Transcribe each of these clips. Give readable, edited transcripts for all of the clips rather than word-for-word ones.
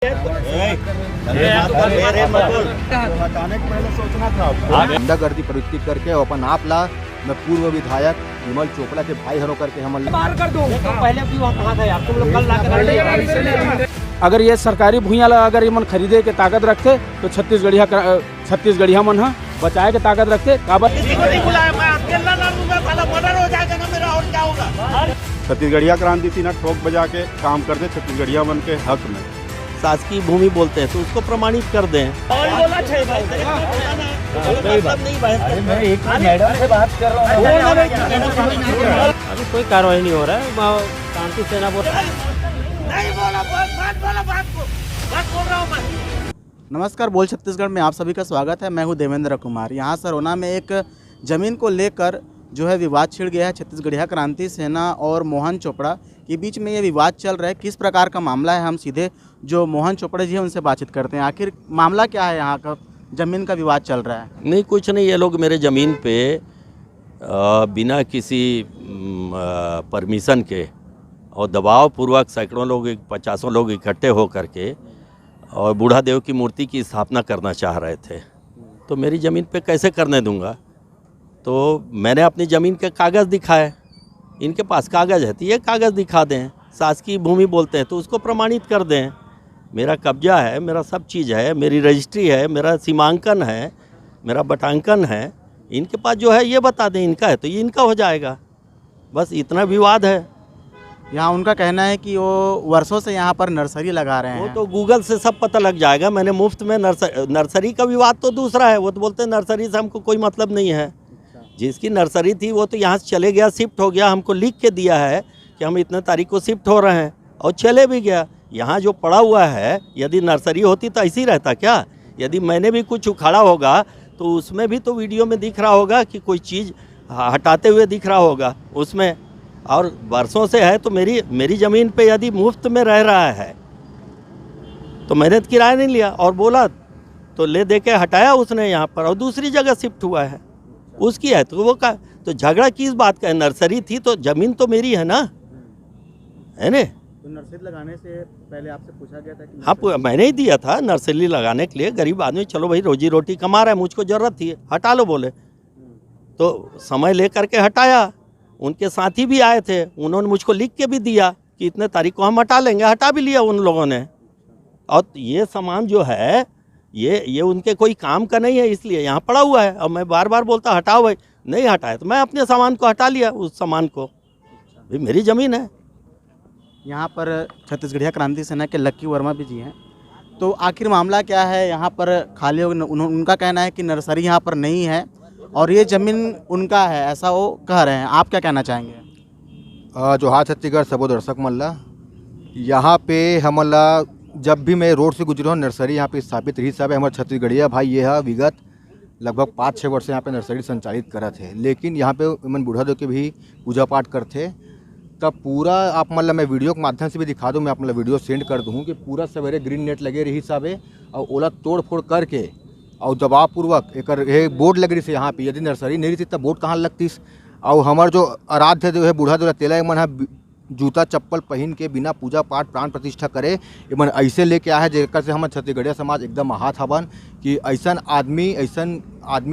गुंडागर्दी प्रवृत्ति करके अपन आप ला मैं पूर्व विधायक विमल चोपड़ा के भाई हरो करके हम बाहर कर दो। पहले भी वहाँ कहा था यार, तुम लोग कल लाकर अगर ये सरकारी भूया अगर ये मन खरीदे के ताकत रखते तो छत्तीसगढ़िया मन है बचाए के ताकत रखते छत्तीसगढ़िया क्रांति थी ना ठोक बजा के काम करते छत्तीसगढ़िया मन के हक में शासकीय भूमि बोलते हैं तो उसको प्रमाणित कर दें। अभी कोई कार्रवाई नहीं हो रहा है। शांति सेना बोल नमस्कार, बोल छत्तीसगढ़ में आप सभी का स्वागत है। मैं हूं देवेंद्र कुमार। यहां सरोना में एक ज़मीन को लेकर जो है विवाद छिड़ गया है। छत्तीसगढ़िया क्रांति सेना और मोहन चोपड़ा के बीच में ये विवाद चल रहा है। किस प्रकार का मामला है, हम सीधे जो मोहन चोपड़ा जी हैं उनसे बातचीत करते हैं। आखिर मामला क्या है, यहाँ का ज़मीन का विवाद चल रहा है? नहीं, कुछ नहीं। ये लोग मेरे ज़मीन पे बिना किसी परमिशन के और दबाव पूर्वक सैकड़ों लोग 50 लोग इकट्ठे हो करके और बूढ़ा देव की मूर्ति की स्थापना करना चाह रहे थे। तो मेरी ज़मीन पे कैसे करने दूंगा? तो मैंने अपनी ज़मीन के कागज़ दिखाए। इनके पास कागज़ है तो ये कागज़ दिखा दें। शासकीय भूमि बोलते हैं तो उसको प्रमाणित कर दें। मेरा कब्जा है, मेरा सब चीज़ है, मेरी रजिस्ट्री है, मेरा सीमांकन है, मेरा बटांकन है। इनके पास जो है ये बता दें इनका है तो ये इनका हो जाएगा। बस इतना विवाद है। यहाँ उनका कहना है कि वो वर्षों से यहाँ पर नर्सरी लगा रहे हैं। वो तो गूगल से सब पता लग जाएगा। मैंने मुफ्त में नर्सरी का विवाद तो दूसरा है। वो तो बोलते हैं नर्सरी से हमको कोई मतलब नहीं है। जिसकी नर्सरी थी वो तो यहाँ से चले गया, शिफ्ट हो गया। हमको लिख के दिया है कि हम इतने तारीख को शिफ्ट हो रहे हैं और चले भी गया। यहाँ जो पड़ा हुआ है, यदि नर्सरी होती तो ऐसे ही रहता क्या? यदि मैंने भी कुछ उखाड़ा होगा तो उसमें भी तो वीडियो में दिख रहा होगा कि कोई चीज़ हटाते हुए दिख रहा होगा उसमें। और वर्षों से है तो मेरी ज़मीन पे यदि मुफ्त में रह रहा है तो मैंने तो किराया नहीं लिया और बोला तो ले दे के हटाया उसने यहाँ पर और दूसरी जगह शिफ्ट हुआ है। उसकी है तो वो का तो झगड़ा किस बात का है? नर्सरी थी तो ज़मीन तो मेरी है ना, है ना? तो नर्सरी लगाने से पहले आपसे पूछा गया था कि हाँ, मैंने ही दिया था नर्सरी लगाने के लिए। गरीब आदमी, चलो भाई रोजी रोटी कमा रहा है, मुझको ज़रूरत थी, हटा लो बोले तो समय ले करके हटाया। उनके साथी भी आए थे, उन्होंने मुझको लिख के भी दिया कि इतने तारीख को हम हटा लेंगे। हटा भी लिया उन लोगों ने। और ये सामान जो है ये उनके कोई काम का नहीं है, इसलिए यहाँ पड़ा हुआ है। और मैं बार बार बोलता हटाओ भाई, नहीं हटाए तो मैं अपने सामान को हटा लिया। उस सामान को भाई मेरी ज़मीन है। यहाँ पर छत्तीसगढ़िया क्रांति सेना के लक्की वर्मा भी जी हैं। तो आखिर मामला क्या है? यहाँ पर खाली उनका कहना है कि नर्सरी यहाँ पर नहीं है और ये ज़मीन उनका है, ऐसा वो कह रहे हैं। आप क्या कहना चाहेंगे? जोहार छत्तीसगढ़ सबो दर्शक मल्ला। यहाँ पे हमला जब भी मैं रोड से गुजरा हूँ नर्सरी यहाँ पे स्थापित रही साहब। हमारे छत्तीसगढ़िया भाई ये है विगत लगभग 5-6 वर्ष से यहाँ पे नर्सरी संचालित करा थे। लेकिन यहाँ पे मन बूढ़ा देव के भी पूजा पाठ करते। तब पूरा आप मतलब मैं वीडियो के माध्यम से भी दिखा दूँ, मैं आप मतलब वीडियो सेंड कर दूँ कि पूरा सवेरे ग्रीन नेट लगे रही साहब और ओला तोड़ फोड़ करके और दबावपूर्वक एक बोर्ड लग रही थी यहाँ पे। यदि नर्सरी नहीं रही तब बोर्ड कहाँ लगती? और हमारे जो आराध्य जो है बूढ़ा जो तेला मन है जूता चप्पल पहन के बिना पूजा पाठ प्राण प्रतिष्ठा करे मन ऐसे लेके आया है जेकर से हमारे छत्तीसगढ़िया समाज एकदम आहत हवन कि ऐसा आदमी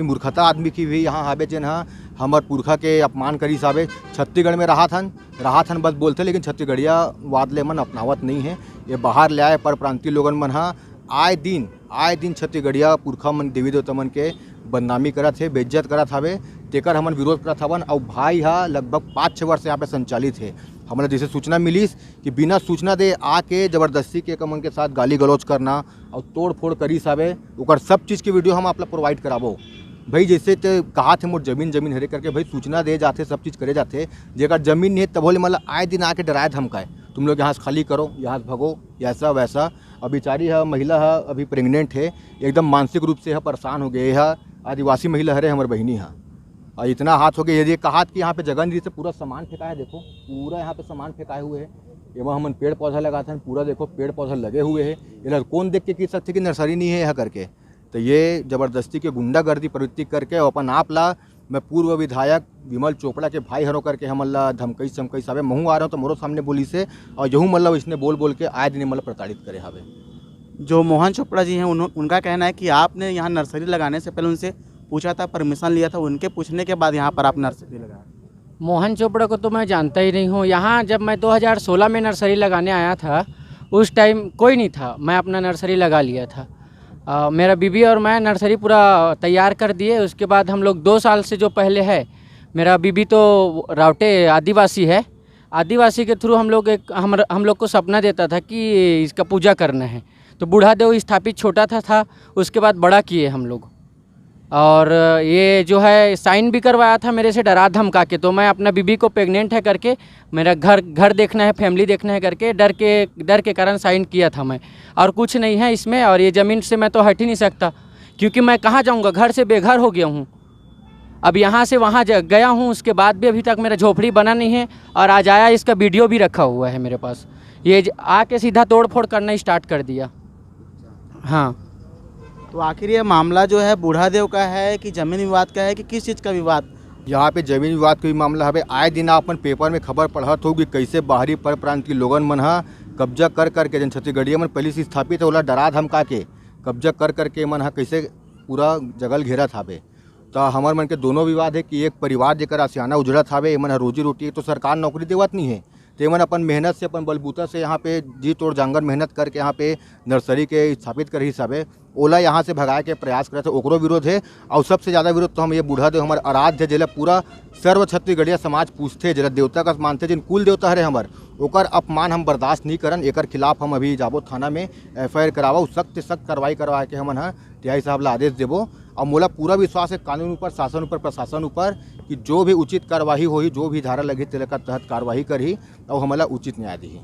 मूर्खता आदमी की भी यहाँ हावे जेन हमार पुरखा के अपमान करी साबे। छत्तीसगढ़ में रहा थन बस बोलते, लेकिन छत्तीसगढ़िया वादले मन अपनावत नहीं है। ये बाहर ले आए पर प्रांतीय लोगन मन आए दिन छत्तीसगढ़िया पुरखा मन देवी देवता मन के बदनामी करत है, बेइज्जत करत हवे। तेकर हमन विरोध करत हवन। और भाई लगभग 5-6 वर्ष यहाँ पे संचालित है। हमारे जैसे सूचना मिली कि बिना सूचना दे आके ज़बरदस्ती के कमन के साथ गाली गलौज करना और तोड़ फोड़ करी साबे, ओकर सब चीज़ की वीडियो हम आप लोग प्रोवाइड कराबो। भाई जैसे तो कहा थे मोर जमीन हरे करके भाई सूचना दे जाते, सब चीज़ करे जाते। जेकर जमीन नहीं है तब बोले मतलब आए दिन आके डराए धमकाए, तुम लोग यहाँ से खाली करो, यहाँ से भगो, ऐसा वैसा। अब बेचारी महिला अभी प्रेग्नेंट है, एकदम मानसिक रूप से परेशान हो गए है। आदिवासी महिला हरे हमारे बहनी और इतना हाथ हो गया। यदि कहा कि यहाँ पे जगह नहीं से पूरा सामान फेंका है, देखो पूरा यहाँ पे सामान फेंकाए हुए है। एवं हम पेड़ पौधा लगाते हैं, पूरा देखो पेड़ पौधा लगे हुए हैं। इधर कौन देख के कह सकते कि नर्सरी नहीं है यहाँ करके? तो ये ज़बरदस्ती के गुंडागर्दी प्रवृत्ति करके अपन आप ला मैं पूर्व विधायक विमल चोपड़ा के भाई हरो करके हमला धमकई समकई साबे। महू आ रहा हूँ तो मोरो सामने बोली से और यहूँ मतलब इसने बोल के आए दिन मतलब प्रताड़ित करे हावे। जो मोहन चोपड़ा जी हैं उनका कहना है कि आपने यहाँ नर्सरी लगाने से पहले उनसे पूछा था, परमिशन लिया था, उनके पूछने के बाद यहाँ पर आप नर्सरी लगाए। मोहन चोपड़ा को तो मैं जानता ही नहीं हूँ। यहाँ जब मैं 2016 में नर्सरी लगाने आया था उस टाइम कोई नहीं था, मैं अपना नर्सरी लगा लिया था। मेरा बीबी और मैं नर्सरी पूरा तैयार कर दिए। उसके बाद हम लोग 2 साल से जो पहले है, मेरा बीबी तो रावटे आदिवासी है, आदिवासी के थ्रू हम लोग को सपना देता था कि इसका पूजा करना है, तो बूढ़ा देव स्थापित छोटा था उसके बाद बड़ा किए हम लोग। और ये जो है साइन भी करवाया था मेरे से डरा धमका के, तो मैं अपना बीबी को प्रेग्नेंट है करके, मेरा घर देखना है, फैमिली देखना है करके डर के कारण साइन किया था मैं, और कुछ नहीं है इसमें। और ये ज़मीन से मैं तो हट ही नहीं सकता, क्योंकि मैं कहाँ जाऊँगा, घर से बेघर हो गया हूँ। अब यहाँ से वहाँ गया हूँ, उसके बाद भी अभी तक मेरा झोपड़ी बना नहीं है। और आज आया, इसका वीडियो भी रखा हुआ है मेरे पास, ये आके सीधा तोड़ फोड़ करना स्टार्ट कर दिया। हाँ, तो आखिर ये मामला जो है बूढ़ा देव का है कि ज़मीन विवाद का है कि किस चीज़ का विवाद? यहाँ पे जमीन विवाद का भी मामला है। आए दिन आप अपन पेपर में खबर पढ़त होगी कैसे बाहरी पर प्रांत के लोगन मन हा कब्जा कर करके जन छत्तीसगढ़िया मन पहले से स्थापित है, ओला डरा धमका के कब्जा कर करके मन हा कैसे पूरा जगल घेरत हावे। तो हमार मन के दोनों विवाद है कि एक परिवार जेकर आसियाना उजड़त हावे, ये मन हा रोजी रोटी, तो सरकार नौकरी देवत नहीं है, तो मन अपन मेहनत से, अपन बलबूता से यहाँ पे जी तोड़ जांगर मेहनत करके यहाँ पे नर्सरी के स्थापित कर हिसाबे ओला यहाँ से भगाए के प्रयास करे थे, ओकरो विरोध है। और सबसे ज़्यादा विरोध तो हम ये बूढ़ा देव हमारे आराध्य जिला पूरा सर्व छत्तीसगढ़िया समाज पूछते, जिला देवता का मानते, जिन कुल देवता हरे हमार, ओकर अपमान हम बर्दाश्त नहीं करन। एकर खिलाफ हम अभी जाबो थाना में FIR करावा, सख्त सख्त कार्रवाई करवा के हमन हाँ टीआई साहब ला आदेश देबो। और मोला पूरा विश्वास है कानून ऊपर, शासन ऊपर, प्रशासन ऊपर कि जो भी उचित कार्रवाई होही, जो भी धारा लगी तेरे का तहत कार्रवाई करही और हमला उचित न्याय दी।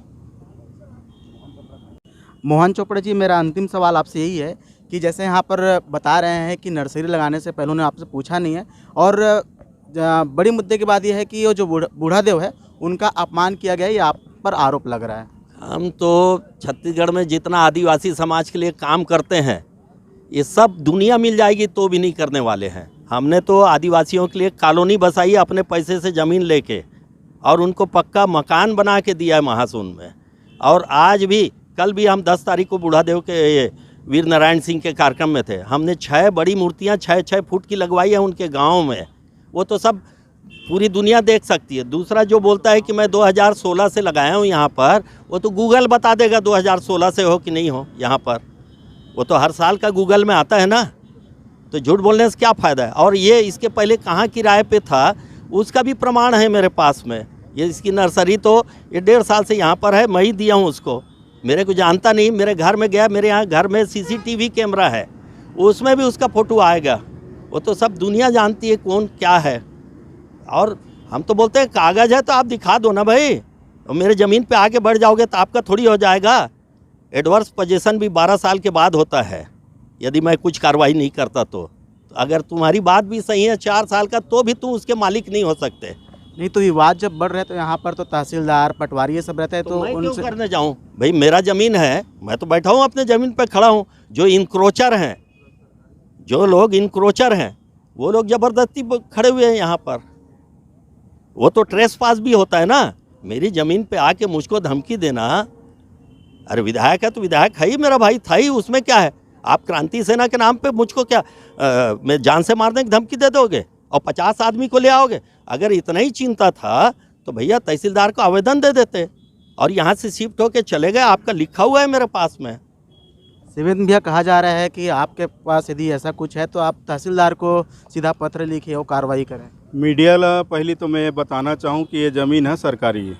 मोहन चोपड़ा जी, मेरा अंतिम सवाल आपसे यही है कि जैसे यहाँ पर बता रहे हैं कि नर्सरी लगाने से पहले उन्होंने आपसे पूछा नहीं है, और बड़ी मुद्दे की बात यह है कि वो जो बूढ़ा देव है उनका अपमान किया गया, ये आप पर आरोप लग रहा है। हम तो छत्तीसगढ़ में जितना आदिवासी समाज के लिए काम करते हैं, ये सब दुनिया मिल जाएगी तो भी नहीं करने वाले हैं। हमने तो आदिवासियों के लिए कॉलोनी बसाई अपने पैसे से ज़मीन लेके, और उनको पक्का मकान बना के दिया है महासून में। और आज भी, कल भी हम 10 तारीख को बूढ़ा देव के वीर नारायण सिंह के कार्यक्रम में थे। हमने 6 बड़ी मूर्तियां 6-6 फुट की लगवाई है उनके गांव में, वो तो सब पूरी दुनिया देख सकती है। दूसरा जो बोलता है कि मैं 2016 से लगाया हूँ यहाँ पर, वो तो गूगल बता देगा 2016 से हो कि नहीं हो यहाँ पर, वो तो हर साल का गूगल में आता है ना, तो झूठ बोलने से क्या फ़ायदा है। और ये इसके पहले कहाँ किराए पे था उसका भी प्रमाण है मेरे पास में। ये इसकी नर्सरी तो ये 1.5 साल से यहाँ पर है, मैं ही दिया हूँ उसको, मेरे को जानता नहीं। मेरे घर में गया, मेरे यहाँ घर में CCTV कैमरा है, उसमें भी उसका फ़ोटो आएगा। वो तो सब दुनिया जानती है कौन क्या है। और हम तो बोलते हैं कागज़ है तो आप दिखा दो ना भाई, और मेरे ज़मीन पे आके बढ़ जाओगे तो आपका थोड़ी हो जाएगा। एडवर्स पोजीशन भी 12 साल के बाद होता है यदि मैं कुछ कार्रवाई नहीं करता तो अगर तुम्हारी बात भी सही है 4 साल का, तो भी तुम उसके मालिक नहीं हो सकते। नहीं तो विवाद जब बढ़ रहे तो यहाँ पर तो तहसीलदार, पटवारी ये सब रहते हैं, तो मैं क्यों उनसे करने जाऊँ भाई? मेरा ज़मीन है, मैं तो बैठा हूँ अपने ज़मीन पे खड़ा हूँ। जो इंक्रोचर हैं, जो लोग इंक्रोचर हैं, वो लोग ज़बरदस्ती खड़े हुए हैं यहाँ पर। वो तो ट्रेस पास भी होता है ना, मेरी ज़मीन पे आके मुझको धमकी देना। अरे विधायक है तो विधायक है ही, मेरा भाई था ही, उसमें क्या है? आप क्रांति सेना के नाम पे मुझको क्या मैं जान से मारने की धमकी दे दोगे और 50 आदमी को ले आओगे? अगर इतना ही चिंता था तो भैया तहसीलदार को आवेदन दे देते और यहाँ से शिफ्ट होके चले गए। आपका लिखा हुआ है मेरे पास में। शिवेंद्र भैया, कहा जा रहा है कि आपके पास यदि ऐसा कुछ है तो आप तहसीलदार को सीधा पत्र लिखिए और कार्रवाई करें। मीडिया ला पहली तो मैं बताना चाहूँ कि ये ज़मीन है सरकारी है,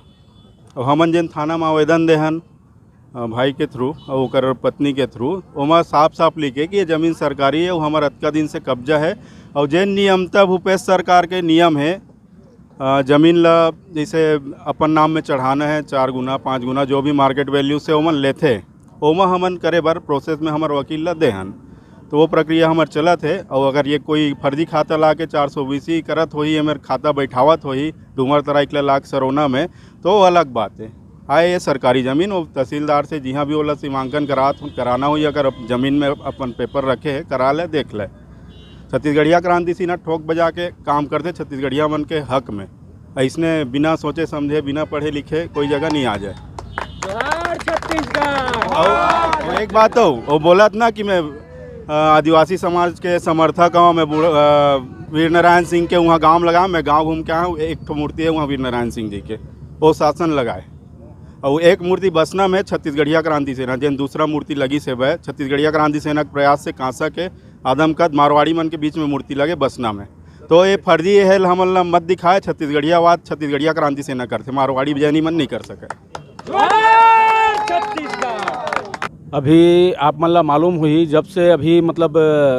और हमन जिन थाना में आवेदन देहन भाई के थ्रू और ओकर पत्नी के थ्रू, ओमा साफ साफ लिखे कि ये ज़मीन सरकारी है, वो हमारा अतका दिन से कब्जा है। और जैन नियमता भूपेश सरकार के नियम है, ज़मीन ला जैसे अपन नाम में चढ़ाना है 4 गुना 5 गुना जो भी मार्केट वैल्यू से ओमन लेथे, ओमा हमन करे बर प्रोसेस में हमार वकील ला देहन, तो वो प्रक्रिया हमार चलत है। और अगर ये कोई फर्जी खाता ला के 420 करत होही, हमारे खाता बैठावत होही डूमर तराइक लाख सरोना में, तो अलग बात है। आए ये सरकारी ज़मीन, वो तहसीलदार से जहाँ भी वो सीमांकन कराना हो, अगर ज़मीन में अपन पेपर रखे है करा ले, देख ले। छत्तीसगढ़िया क्रांति सीना ठोक बजा के काम करते छत्तीसगढ़िया मन के हक में, ऐसने बिना सोचे समझे, बिना पढ़े लिखे कोई जगह नहीं आ जाए। और एक बात तो वो बोला था ना कि मैं आदिवासी समाज के समर्थक हूँ, मैं वीर नारायण सिंह के वहाँ गांव लगा, मैं गांव घूम के आया हूँ। एक तो मूर्ति है वहाँ वीर नारायण सिंह जी के, वो शासन लगाए। और एक मूर्ति बसना में छत्तीसगढ़िया क्रांति सेना, जिन दूसरा मूर्ति लगी से वह छत्तीसगढ़िया क्रांति सेना के प्रयास से कांसा के आदमकद मारवाड़ी मन के बीच में मूर्ति लगे बसना में। तो ये फर्जी है हमन ला मत दिखाए, छत्तीसगढ़ियावाद छत्तीसगढ़िया क्रांति सेना करते, मारवाड़ी बिजनी मन नहीं कर सके। अभी आप मन ला मालूम हुई जब से अभी मतलब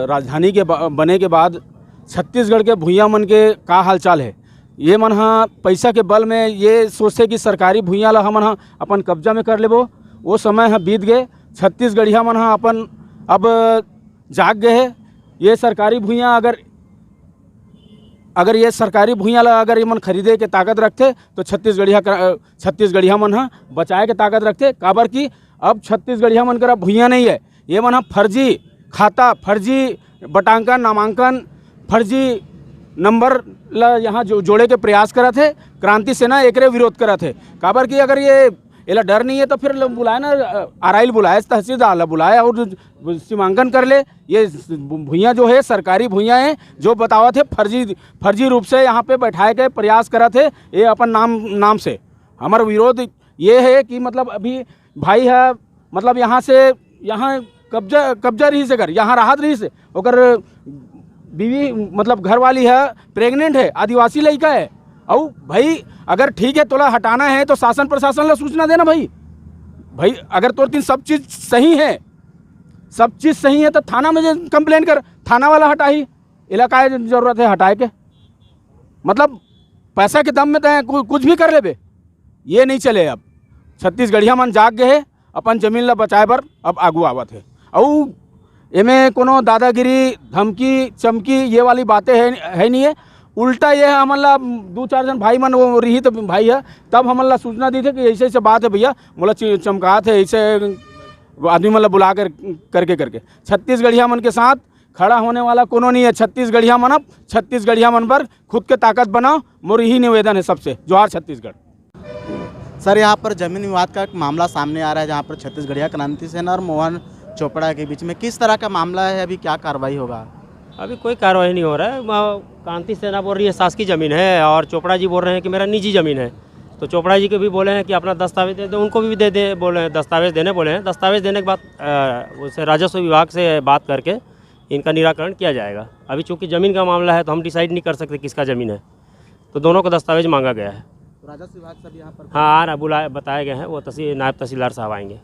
राजधानी के बने के बाद छत्तीसगढ़ के भुइयाँ मन के का हालचाल है। ये मन हाँ पैसा के बल में ये सोचते कि सरकारी भुइयाँ ला हमन हाँ अपन कब्जा में कर लेबो। वो समय हाँ बीत गए, छत्तीसगढ़िया मन हाँ अपन अब जाग गए है। ये सरकारी भुइयाँ अगर ये सरकारी भुइयाँ ला अगर ये मन खरीदे के ताकत रखते तो छत्तीसगढ़िया मन हाँ बचाए के ताकत रखते। काबर की अब छत्तीसगढ़िया मन करा भुइयाँ नहीं है, ये मन हाँ फर्जी खाता, फर्जी बटांकन, नामांकन, फर्जी नंबर ला यहाँ जोड़े के प्रयास करा थे। क्रांति सेना एकरे विरोध करा थे। काबर की अगर ये एला डर नहीं है तो फिर बुलाए ना, आरआई बुलाए, तहसीलदार ला बुलाए और सीमांकन कर ले। ये भुइयाँ जो है सरकारी भुइयाँ हैं, जो बतावा थे फर्जी रूप से यहाँ पे बैठाए के प्रयास करा थे। ये अपन नाम से हमारा विरोध ये है कि मतलब अभी भाई है मतलब यहाँ कब्जा रही से कर, यहाँ राहत रही से ओकर बीवी मतलब घर वाली है, प्रेग्नेंट है, आदिवासी लड़का है। और भाई अगर ठीक है तोला हटाना है तो शासन प्रशासन ला सूचना देना। भाई अगर तोर तीन सब चीज़ सही है तो थाना में कंप्लेंट कर, थाना वाला हटाई। इलाका जरूरत है हटाए के, मतलब पैसा के दम में तो कुछ भी कर लेबे, ये नहीं चले। अब छत्तीसगढ़िया मन जाग गए है, अपन जमीन ला बचाए बर अब आगू आवत है। और एमे कोनो दादागिरी, धमकी, चमकी ये वाली बातें है नहीं है। उल्टा ये है हमन ला 2-4 जन भाई मन वो रही तो भाई है तब हमन ला सूचना दी थे कि ऐसे बात है भैया, मोला चमकात है, ऐसे आदमी मन ला बुला करके छत्तीसगढ़िया मन के साथ खड़ा होने वाला कोनो नहीं है। छत्तीसगढ़िया मन अब छत्तीसगढ़िया मन पर खुद के ताकत बनाओ, मोर यही निवेदन है सबसे। जोहार छत्तीसगढ़। सर, यहाँ पर जमीन विवाद का एक मामला सामने आ रहा है, जहाँ पर छत्तीसगढ़िया क्रांति सेना और मोहन चोपड़ा के बीच में किस तरह का मामला है, अभी क्या कार्रवाई होगा? अभी कोई कार्रवाई नहीं हो रहा है। क्रांति सेना बोल रही है शासकीय ज़मीन है और चोपड़ा जी बोल रहे हैं कि मेरा निजी ज़मीन है। तो चोपड़ा जी को भी बोले हैं कि अपना दस्तावेज दे दो, उनको भी दे दे बोले हैं, दस्तावेज देने बोले हैं। दस्तावेज देने के बाद उससे राजस्व विभाग से बात करके इनका निराकरण किया जाएगा। अभी चूँकि ज़मीन का मामला है तो हम डिसाइड नहीं कर सकते किसका ज़मीन है, तो दोनों को दस्तावेज मांगा गया है। राजस्व विभाग से यहाँ पर हाँ बताए गए हैं, वो नायब तहसीलदार साहब आएंगे।